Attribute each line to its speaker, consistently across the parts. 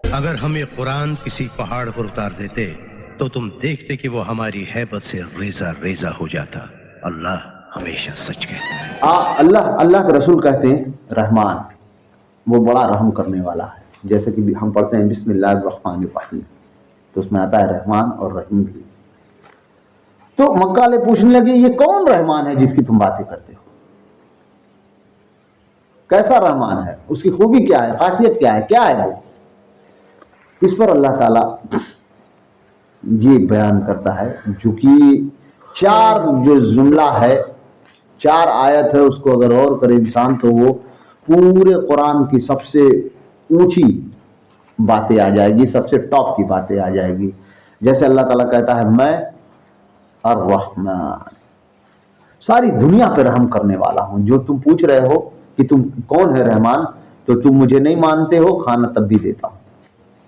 Speaker 1: अगर हम ये कुरान किसी पहाड़ पर उतार देते तो तुम देखते कि वो हमारी हैबत से रेजा रेजा हो जाता। अल्लाह हमेशा सच कहता है।
Speaker 2: अल्लाह के रसूल कहते हैं रहमान, वो बड़ा रहम करने वाला है। जैसे कि हम पढ़ते हैं बिस्मिल्लाहिर्रहमानिर्रहीम, तो उसमें आता है रहमान और रहीम भी। तो मक्का वाले पूछने लगे ये कौन रहमान है जिसकी तुम बातें करते हो, कैसा रहमान है, उसकी खूबी क्या है, खासियत क्या है वो। इस पर अल्लाह ताला ये बयान करता है, जो कि चार जो जुमला है, चार आयत है, उसको अगर और करे इंसान तो वो पूरे कुरान की सबसे ऊंची बातें आ जाएगी, सबसे टॉप की बातें आ जाएगी। जैसे अल्लाह ताला कहता है मैं अर्रहमान, सारी दुनिया पे रहम करने वाला हूं। जो तुम पूछ रहे हो कि तुम कौन है रहमान, तो तुम मुझे नहीं मानते हो, खाना तब भी देता हूं।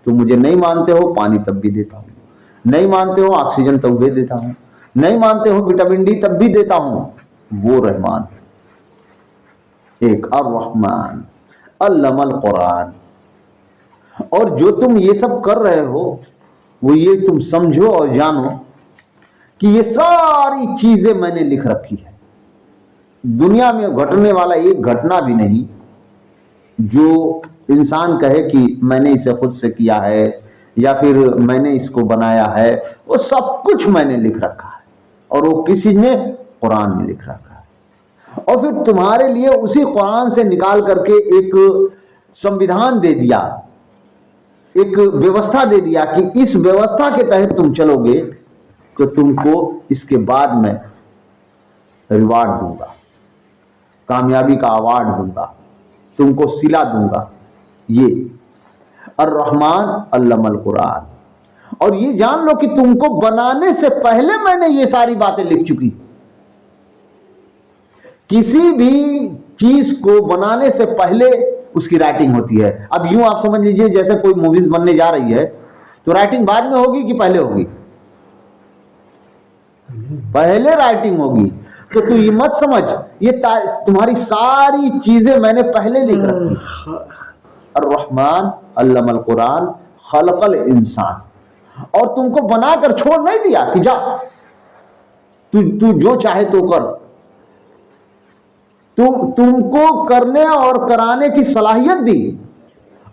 Speaker 2: तुम मुझे नहीं मानते हो, पानी तब भी देता हूं। नहीं मानते हो, ऑक्सीजन तब भी देता हूं। नहीं मानते हो, विटामिन डी तब भी देता हूं। वो रहमान एक अर्रहमान अल्लमल कुरान। और जो तुम ये सब कर रहे हो वो ये तुम समझो और जानो कि ये सारी चीजें मैंने लिख रखी है। दुनिया में घटने वाला एक घटना भी नहीं जो इंसान कहे कि मैंने इसे खुद से किया है या फिर मैंने इसको बनाया है, वो सब कुछ मैंने लिख रखा है और वो किसी ने कुरान में लिख रखा है। और फिर तुम्हारे लिए उसी कुरान से निकाल करके एक संविधान दे दिया, एक व्यवस्था दे दिया कि इस व्यवस्था के तहत तुम चलोगे तो तुमको इसके बाद में रिवार्ड दूंगा, कामयाबी का अवार्ड दूंगा, तुमको सिला दूंगा। ये अर्रहमान अल्लमल कुरान। और ये जान लो कि तुमको बनाने से पहले मैंने ये सारी बातें लिख चुकी। किसी भी चीज को बनाने से पहले उसकी राइटिंग होती है। अब यूं आप समझ लीजिए जैसे कोई मूवीज बनने जा रही है तो राइटिंग बाद में होगी कि पहले होगी? पहले राइटिंग होगी। तो तू ये मत समझ ये तुम्हारी सारी चीजें मैंने पहले लिख रखी। अर्रहमान अल्लमल कुरान खलकल इंसान। और तुमको बनाकर छोड़ नहीं दिया कि जा तू जो चाहे तो कर। तुमको करने और कराने की सलाहियत दी।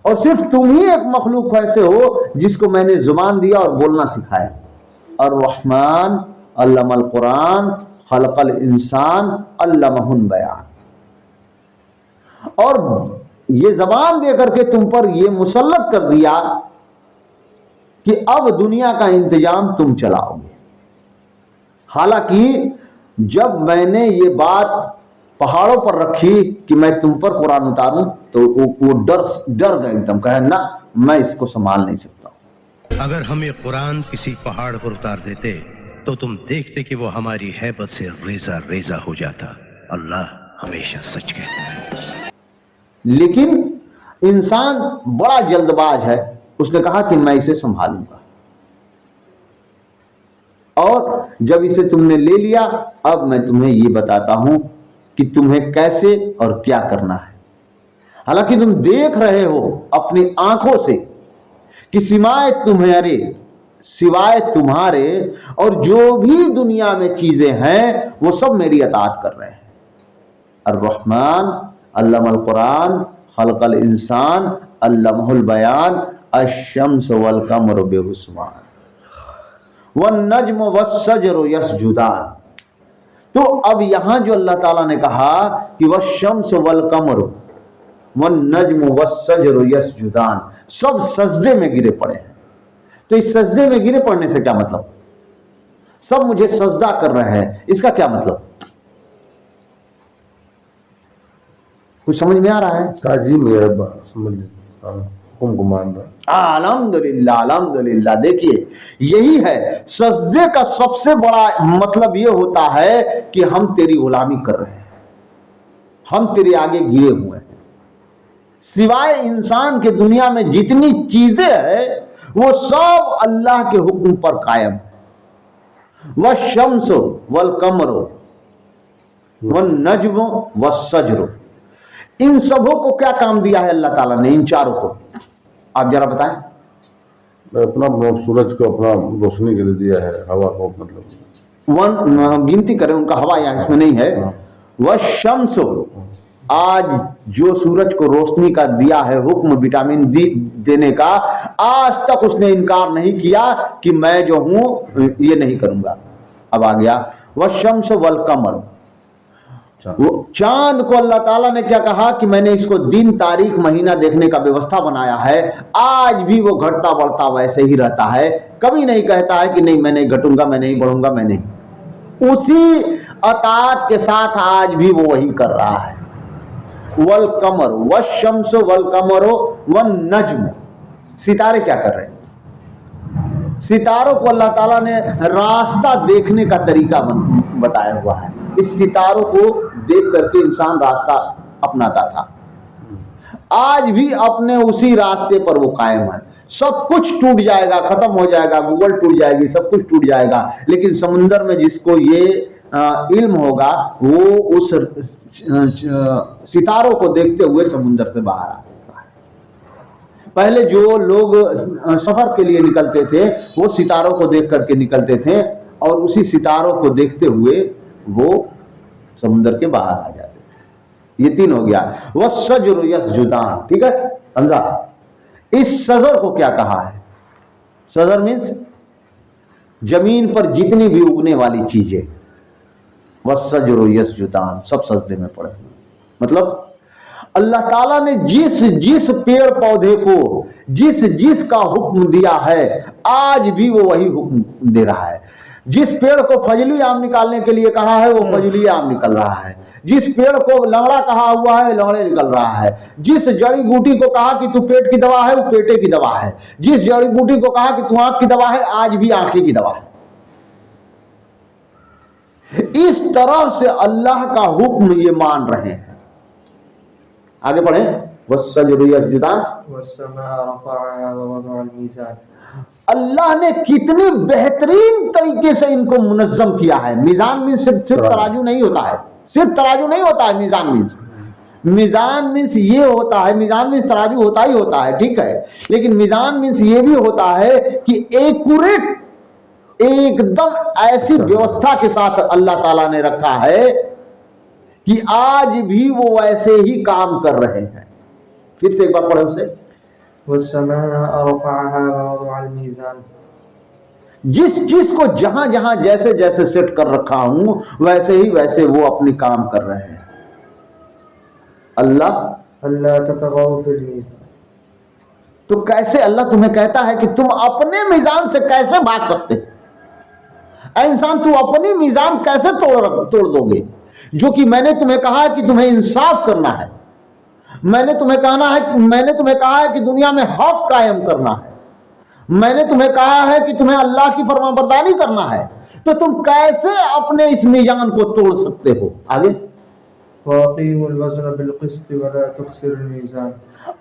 Speaker 2: और सिर्फ तुम ही एक मखलूक ऐसे हो जिसको मैंने जुबान दिया और बोलना सिखाया। अर्रहमान अल्लमल कुरान खलकल इंसान अल्लमहुल बयान। और ये जबान दे करके तुम पर ये मुसल्लत कर दिया कि अब दुनिया का इंतजाम तुम चलाओगे। हालांकि जब मैंने ये बात पहाड़ों पर रखी कि मैं तुम पर कुरान उतारूं तो वो डर गए एकदम, कहे ना मैं इसको संभाल नहीं सकता।
Speaker 1: अगर हम ये कुरान किसी पहाड़ पर उतार देते तो तुम देखते कि वो हमारी हैबत से रेजा रेजा हो जाता। अल्लाह हमेशा सच कहता है।
Speaker 2: लेकिन इंसान बड़ा जल्दबाज है, उसने कहा कि मैं इसे संभालूंगा। और जब इसे तुमने ले लिया, अब मैं तुम्हें ये बताता हूं कि तुम्हें कैसे और क्या करना है। हालांकि तुम देख रहे हो अपनी आंखों से कि सिवाय तुम्हारे और जो भी दुनिया में चीजें हैं वो सब मेरी अताअत कर रहे हैं। अर्रहमान अल्लमल कुरान खलकल इंसान अल्लमहुल बयान अश-शम्स वल कमर बिहुस्बान वन नज्म वस्सजरु यस्जुदान। तो अब यहां जो अल्लाह ताला ने कहा कि वश-शम्स वल कमर वन नज्म वस्सजरु यस्जुदान, सब सजदे में गिरे पड़े हैं। तो इस सजदे में गिरे पड़ने से क्या मतलब? सब मुझे सजदा कर रहे हैं, इसका क्या मतलब? कुछ समझ में आ रहा है?
Speaker 3: जी मेरा समझ हुक्म को मान रहा।
Speaker 2: अल्हम्दुलिल्लाह अल्हम्दुलिल्लाह। देखिए यही है सजदे का सबसे बड़ा मतलब, ये होता है कि हम तेरी गुलामी कर रहे हैं, हम तेरे आगे गिरे हुए हैं। सिवाय इंसान के दुनिया में जितनी चीजें हैं वो सब अल्लाह के हुक्म पर कायम है। वश-शम्स वल कमर वन नज्म वस्सजर, इन सबों को क्या काम दिया है अल्लाह ताला ने, इन चारों को? आप जरा बताएं।
Speaker 3: अपना सूरज को अपना रोशनी के लिए दिया है, हवा को मतलब
Speaker 2: गिनती करें उनका, हवा यहाँ इसमें नहीं है। वह शम्स, आज जो सूरज को रोशनी का दिया है हुक्म विटामिन डी देने का, आज तक उसने इनकार नहीं किया कि मैं जो हूं ये नहीं करूंगा। अब आ गया वह शम्स वल कमर, वो चांद को अल्लाह ताला ने क्या कहा कि मैंने इसको दिन तारीख महीना देखने का व्यवस्था बनाया है, आज भी वो घटता बढ़ता वैसे ही रहता है, कभी नहीं कहता है कि नहीं मैं नहीं घटूंगा, मैं नहीं बढ़ूंगा, मैं नहीं। उसी अतात के साथ आज भी वो वही कर रहा है। वल कमर व शम्स वल कमरो व नज्म, सितारे क्या कर रहे हैं? सितारों को अल्लाह ताला ने रास्ता देखने का तरीका बताया हुआ है। इस सितारों को देख करके इंसान रास्ता अपनाता था, आज भी अपने उसी रास्ते पर वो कायम है। सब कुछ टूट जाएगा, खत्म हो जाएगा, गूगल टूट जाएगी, सब कुछ टूट जाएगा, लेकिन समुंदर में जिसको ये इल्म होगा वो उस सितारों को देखते हुए समुंदर से बाहर आ सकता है। पहले जो लोग सफर के लिए निकलते थे वो सितारों को देख करके निकलते थे और उसी सितारों को देखते हुए वो समुद्र के बाहर आ जाते थे। ये तीन हो गया। वह सजर यसजुदान, ठीक है, समझा? इस सजर को क्या कहा है? सजर मीन्स जमीन पर जितनी भी उगने वाली चीजें, वह सजर यसजुदान, सब सजदे में पड़े। मतलब अल्लाह ताला ने जिस जिस पेड़ पौधे को जिस जिस का हुक्म दिया है, आज भी वो वही हुक्म दे रहा है। जिस पेड़ को फजली आम निकालने के लिए कहा है वो फजली आम निकल रहा है, जिस पेड़ को लंगड़ा कहा हुआ है लंगड़े निकल रहा है, जिस जड़ी बूटी को कहा कि तू पेट की दवा है वो पेटे की दवा है, जिस जड़ी बूटी को कहा कि तू आंख की दवा है आज भी आंखें की दवा है। इस तरह से अल्लाह का हुक्म ये मान रहे हैं। आगे पढ़े। अल्लाह ने कितनी बेहतरीन तरीके से इनको मुनज्जम किया है। मीजान मीन्स सिर्फ तराजू नहीं होता है, सिर्फ तराजू नहीं होता है। मीजान मीन्स ये होता है, मीजान मीन्स तराजू होता ही होता है, ठीक है, लेकिन मीजान मीन्स ये भी होता है कि एक्यूरेट, एकदम ऐसी व्यवस्था के साथ अल्लाह ताला ने रखा है कि आज भी वो वैसे ही काम कर रहे हैं। फिर से एक बार पढ़े उसे। जिस चीज को जहां जहां जैसे जैसे सेट कर रखा हूं वैसे ही वैसे वो अपनी काम कर रहे हैं। अल्लाह तो कैसे अल्लाह तुम्हें कहता है कि तुम अपने मीजान से कैसे भाग सकते हो? इंसान तू अपनी मीजान कैसे तोड़ दोगे? जो कि मैंने तुम्हें कहा है कि तुम्हें इंसाफ करना है, मैंने तुम्हें कहा है कि दुनिया में हक कायम करना है, मैंने तुम्हें कहा है कि तुम्हें अल्लाह की फरमाबरदारी करना है, तो तुम कैसे अपने इस मीजान को तोड़ सकते हो? आगे।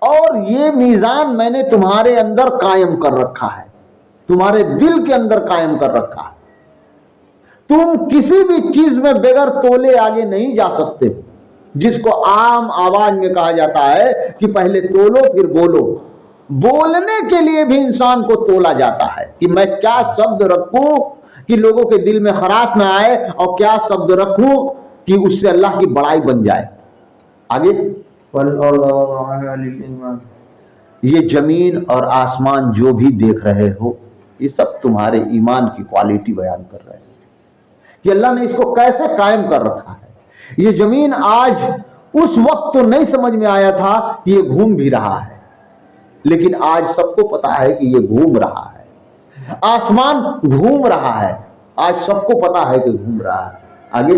Speaker 2: और ये मीजान मैंने तुम्हारे अंदर कायम कर रखा है, तुम्हारे दिल के अंदर कायम कर रखा है। तुम किसी भी चीज में बगैर तोले आगे नहीं जा सकते, जिसको आम आवाज में कहा जाता है कि पहले तोलो फिर बोलो। बोलने के लिए भी इंसान को तोला जाता है कि मैं क्या शब्द रखूं कि लोगों के दिल में खराश ना आए, और क्या शब्द रखूं कि उससे अल्लाह की बड़ाई बन जाए। आगे। ये जमीन और आसमान जो भी देख रहे हो, ये सब तुम्हारे ईमान की क्वालिटी बयान कर रहे हैं कि अल्लाह ने इसको कैसे कायम कर रखा है। ये जमीन आज, उस वक्त तो नहीं समझ में आया था कि ये घूम भी रहा है, लेकिन आज सबको पता है कि ये घूम रहा है। आसमान घूम रहा है, आज सबको पता है कि घूम रहा है। आगे।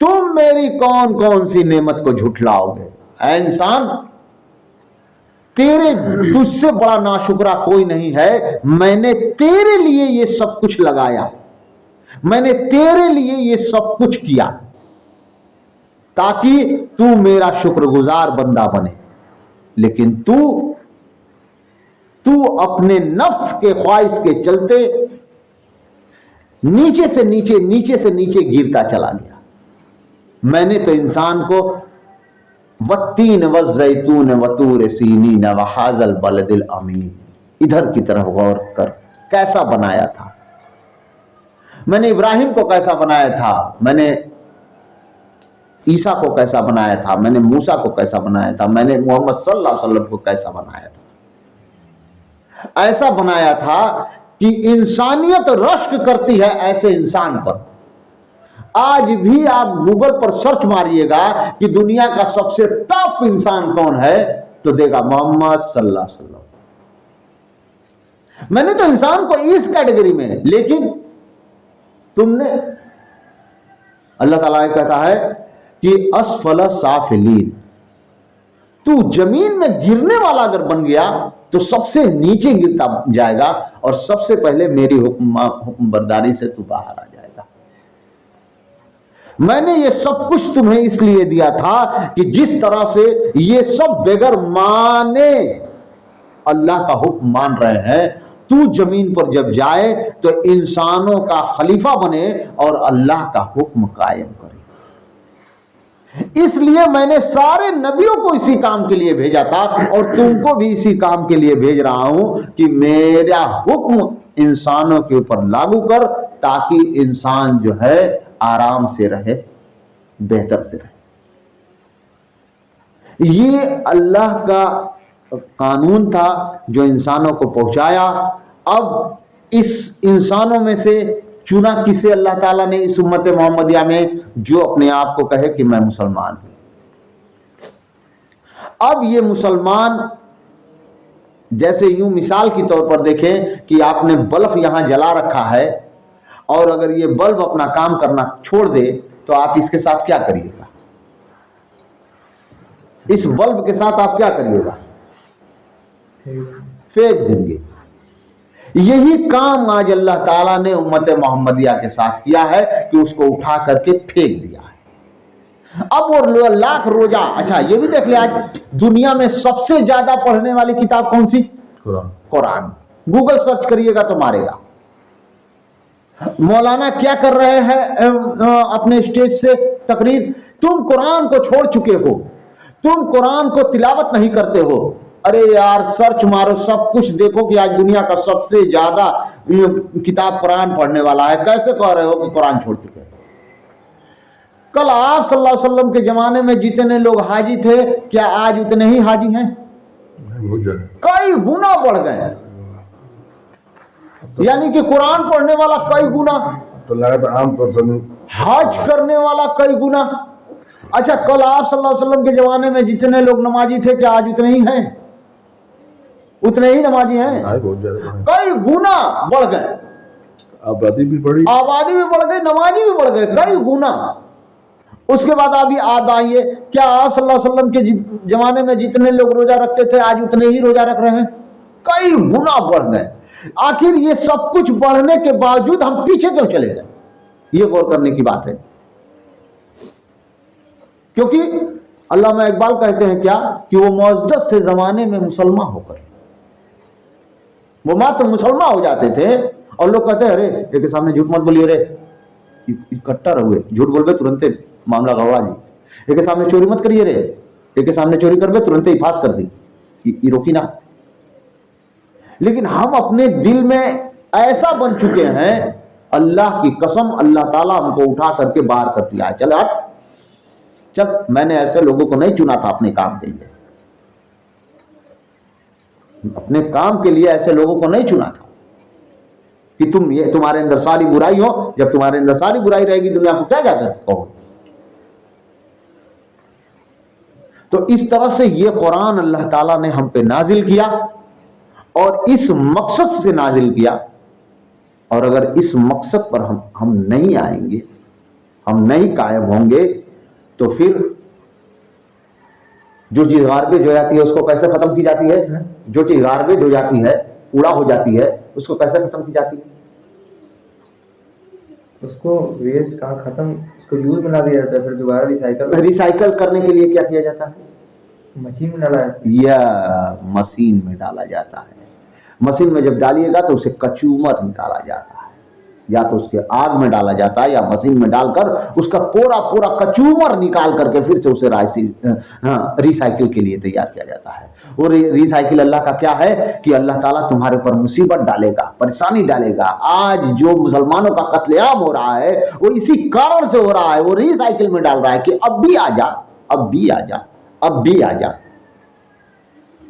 Speaker 2: तुम मेरी कौन कौन सी नेमत को झुठलाओगे? ऐ इंसान, तुझसे बड़ा नाशुक्रा कोई नहीं है। मैंने तेरे लिए ये सब कुछ लगाया, मैंने तेरे लिए ये सब कुछ किया ताकि तू मेरा शुक्रगुजार बंदा बने, लेकिन तू अपने नफ्स के ख्वाहिश के चलते नीचे से नीचे गिरता चला गया। मैंने तो इंसान को वत्तीन वज़ैतून वतूर सीनीन वहाज़ल बलदिल अमीन। इधर की तरफ गौर कर, कैसा बनाया था मैंने, इब्राहिम को कैसा बनाया था मैंने, ईसा को कैसा बनाया था मैंने, मूसा को कैसा बनाया था मैंने, मोहम्मद सल्लल्लाहु अलैहि वसल्लम को कैसा बनाया था। ऐसा बनाया था कि इंसानियत रश्क करती है ऐसे इंसान पर। आज भी आप गूगल पर सर्च मारिएगा कि दुनिया का सबसे टॉप इंसान कौन है, तो देगा मोहम्मद सल्लल्लाहु अलैहि वसल्लम। मैंने तो इंसान को इस कैटेगरी में, लेकिन तुमने, अल्लाह ताला कहता है कि असफल साफिलीन, तू जमीन में गिरने वाला अगर बन गया तो सबसे नीचे गिरता जाएगा और सबसे पहले मेरी हुक्म बरदारी से तू बाहर आ जाएगा। मैंने ये सब कुछ तुम्हें इसलिए दिया था कि जिस तरह से ये सब बेगर माने अल्लाह का हुक्म मान रहे हैं, तू जमीन पर जब जाए तो इंसानों का खलीफा बने और अल्लाह का हुक्म कायम करे। इसलिए मैंने सारे नबियों को इसी काम के लिए भेजा था और तुमको भी इसी काम के लिए भेज रहा हूं कि मेरा हुक्म इंसानों के ऊपर लागू कर, ताकि इंसान जो है आराम से रहे, बेहतर से रहे। ये अल्लाह का कानून था जो इंसानों को पहुंचाया। अब इस इंसानों में से चुना किसे अल्लाह ताला ने इस उम्मत मोहम्मदिया में, जो अपने आप को कहे कि मैं मुसलमान हूं। अब ये मुसलमान, जैसे यूं मिसाल के तौर पर देखें कि आपने बल्ब यहां जला रखा है और अगर ये बल्ब अपना काम करना छोड़ दे तो आप इसके साथ क्या करिएगा? इस बल्ब के साथ आप क्या करिएगा? फेंक देंगे। यही काम आज अल्लाह ताला ने उम्मत मोहम्मदिया के साथ किया है कि उसको उठा करके फेंक दिया है। अब वो लाख रोजा, अच्छा ये भी देख ले, आज दुनिया में सबसे ज्यादा पढ़ने वाली किताब कौन सी? कुरान। गूगल सर्च करिएगा तो मारेगा। मौलाना क्या कर रहे हैं अपने स्टेज से तकरीर? तुम कुरान को छोड़ चुके हो, तुम कुरान को तिलावत नहीं करते हो। अरे यार सर्च मारो, सब कुछ देखो कि आज दुनिया का सबसे ज्यादा किताब कुरान पढ़ने वाला है। कैसे कह रहे हो कि कुरान छोड़ चुके हो? कल आप सल्लल्लाहु अलैहि वसल्लम के जमाने में जितने लोग हाजी थे, क्या आज उतने ही हाजी हैं? कई गुना बढ़ गए। यानी कि कुरान पढ़ने वाला कई गुना,
Speaker 3: तो लगा आम पर्सन
Speaker 2: हज करने वाला कई गुना। अच्छा कल आप सल्लल्लाहु अलैहि वसल्लम के जमाने में जितने लोग नमाजी थे, क्या आज उतने ही हैं? उतने ही नमाजी हैं? कई गुना बढ़ गए।
Speaker 3: आबादी भी बढ़ी,
Speaker 2: आबादी भी बढ़ गई, नमाजी भी बढ़ गए, कई गुना। उसके बाद अभी आप आइए, क्या आप सल्लल्लाहु अलैहि वसल्लम के जमाने में जितने लोग रोजा रखते थे, आज उतने ही रोजा रख रहे हैं? कई गुना बढ़ गए। आखिर ये सब कुछ बढ़ने के बावजूद हम पीछे क्यों चले गए? ये गौर करने की बात है। क्योंकि अल्लामा इकबाल कहते हैं क्या कि वो मुअज़्ज़ज़ थे जमाने में मुसलमान होकर। वो मात्र मुसलमान हो जाते थे और लोग कहते हैं अरे एक के सामने झूठ मत बोलिए, रे इकट्ठा रहुए, झूठ बोलबे तुरंत मामला गवा जी। एक के सामने चोरी मत करिए रे, एक के सामने चोरी करबे तुरंत ही फांस कर दी, रोकी ना। लेकिन हम अपने दिल में ऐसा बन चुके हैं, अल्लाह की कसम, अल्लाह ताला हमको उठा करके बाहर कर दिया है। चल हट, चल, मैंने ऐसे लोगों को नहीं चुना था अपने काम के लिए, अपने काम के लिए ऐसे लोगों को नहीं चुना था कि तुम ये तुम्हारे अंदर सारी बुराई हो। जब तुम्हारे अंदर सारी बुराई रहेगी दुनिया को क्या जाकर कहो? तो इस तरह से ये कुरान अल्लाह ताला ने हम पे नाजिल किया और इस मकसद से नाजिल किया। और अगर इस मकसद पर हम नहीं आएंगे, हम नहीं कायम होंगे, तो फिर जो चीज गार्बेज हो जाती है उसको कैसे खत्म की जाती है? जो चीज गार्बेज हो जाती है, कूड़ा हो जाती है, उसको कैसे खत्म की जाती है?
Speaker 4: उसको वेस्ट कहाँ खत्म, उसको यूज बना दिया जाता है, फिर दोबारा
Speaker 2: रिसाइकल करने के लिए क्या किया जाता है?
Speaker 4: मशीन में डाला जाता है।
Speaker 2: या मशीन में डाला जाता है। मशीन में जब डालिएगा तो उसे कचूमर निकाला जाता है। या तो उसके आग में डाला जाता है या मशीन में डालकर उसका पूरा पूरा कचूमर निकाल करके फिर से उसे रिसाइकिल के लिए तैयार किया जाता है। और रिसाइकिल अल्लाह का क्या है कि अल्लाह ताला तुम्हारे ऊपर मुसीबत डालेगा, परेशानी डालेगा। आज जो मुसलमानों का कत्लेआम हो रहा है वो इसी कारण से हो रहा है, वो रिसाइकिल में डाल रहा है कि अब भी आ जा, अब भी आ जा, अब भी आ जा।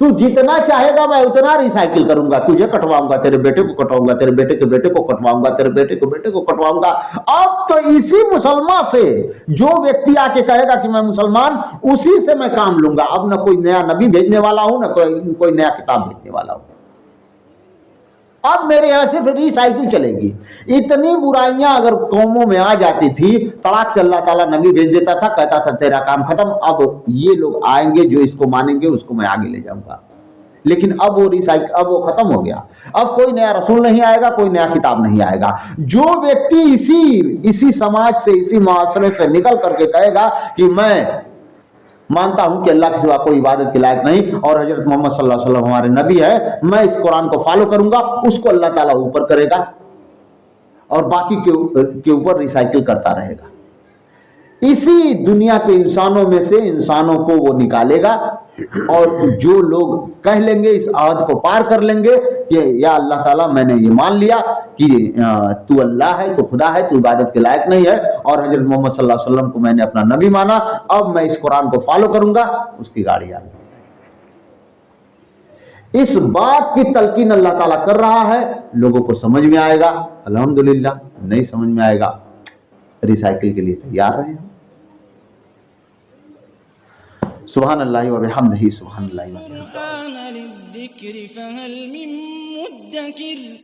Speaker 2: तू जितना चाहेगा मैं उतना रिसाइकिल करूंगा, तुझे कटवाऊंगा, तेरे बेटे को कटवाऊंगा, तेरे बेटे के बेटे को कटवाऊंगा, तेरे बेटे के बेटे को कटवाऊंगा। अब तो इसी मुसलमान से जो व्यक्ति आके कहेगा कि मैं मुसलमान, उसी से मैं काम लूंगा। अब ना कोई नया नबी भेजने वाला हूं, ना कोई नया किताब भेजने वाला हूं। अब मेरे यहां सिर्फ रिसाइकिल चलेगी। इतनी बुराइयां अगर कौमों में आ जाती थी, तड़ाक से अल्लाह ताला नबी भेज देता था, कहता था तेरा काम खत्म। अब ये लोग आएंगे जो इसको मानेंगे उसको मैं आगे ले जाऊंगा। लेकिन अब वो खत्म हो गया। अब कोई नया रसूल नहीं आएगा, कोई नया किताब नहीं आएगा। जो व्यक्ति इसी समाज से, इसी मुआशरे से निकल करके कहेगा कि मैं मानता हूं कि अल्लाह के सिवा कोई इबादत के लायक नहीं और हजरत मोहम्मद सल्लल्लाहु अलैहि वसल्लम हमारे नबी है, मैं इस कुरान को फॉलो करूंगा, उसको अल्लाह ताला ऊपर करेगा और बाकी के ऊपर रिसाइकिल करता रहेगा। इसी दुनिया के इंसानों में से इंसानों को वो निकालेगा और जो लोग कह लेंगे, इस आहद को पार कर लेंगे कि या अल्लाह ताला मैंने ये मान लिया कि तू अल्लाह है, तू खुदा है, तू इबादत के लायक नहीं है और हजरत मोहम्मद सल्लल्लाहु अलैहि वसल्लम को मैंने अपना नबी माना, अब मैं इस कुरान को फॉलो करूंगा, उसकी गाड़ी आ गई। इस बात की तलकीन अल्लाह ताला कर रहा है, लोगों को समझ में आएगा अल्हम्दुलिल्लाह, नहीं समझ में आएगा रिसाइकिल के लिए तैयार रहे। सुभान अल्लाह व बिहम्दिही, सुभान अल्लाह व बिहम्दिही।